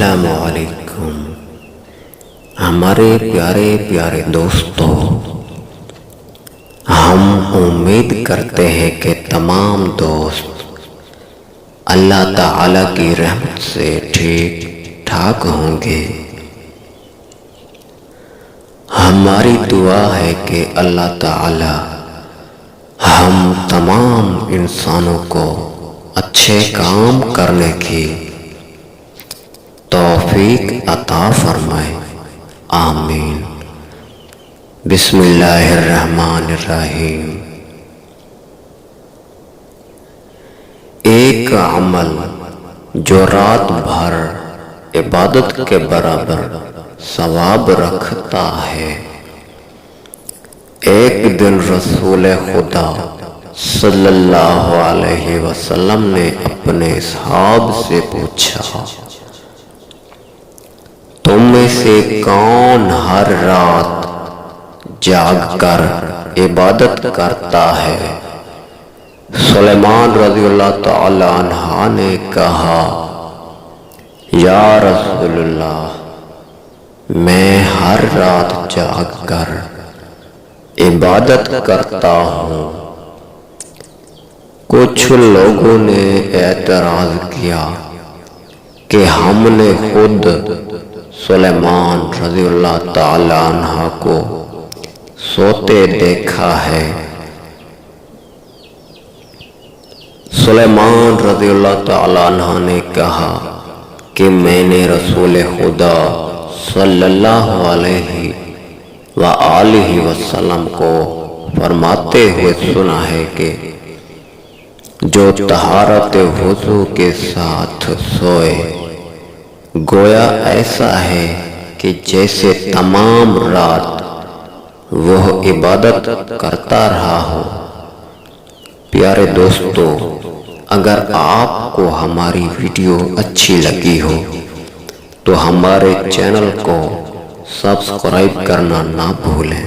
السلام علیکم ہمارے پیارے پیارے دوستو، ہم امید کرتے ہیں کہ تمام دوست اللہ تعالیٰ کی رحمت سے ٹھیک ٹھاک ہوں گے۔ ہماری دعا ہے کہ اللہ تعالیٰ ہم تمام انسانوں کو اچھے کام کرنے کی توفیق عطا فرمائے، آمین۔ بسم اللہ الرحمن الرحیم۔ ایک عمل جو رات بھر عبادت کے برابر ثواب رکھتا ہے۔ ایک دن رسول خدا صلی اللہ علیہ وسلم نے اپنے اصحاب سے پوچھا، تم میں سے کون ہر رات جاگ کر عبادت کرتا ہے؟ سلیمان رضی اللہ تعالی عنہ نے کہا، یا رسول اللہ، میں ہر رات جاگ کر عبادت کرتا ہوں۔ کچھ لوگوں نے اعتراض کیا کہ ہم نے خود سلیمان رضی اللہ تعالی عنہ کو سوتے دیکھا ہے۔ سلیمان رضی اللہ تعالی عنہ نے کہا کہ میں نے رسول خدا صلی اللہ علیہ وآلہ وسلم کو فرماتے ہوئے سنا ہے کہ جو طہارت وضو کے ساتھ سوئے گویا ایسا ہے کہ جیسے تمام رات وہ عبادت کرتا رہا ہو۔ پیارے دوستو، اگر آپ کو ہماری ویڈیو اچھی لگی ہو تو ہمارے چینل کو سبسکرائب کرنا نہ بھولیں۔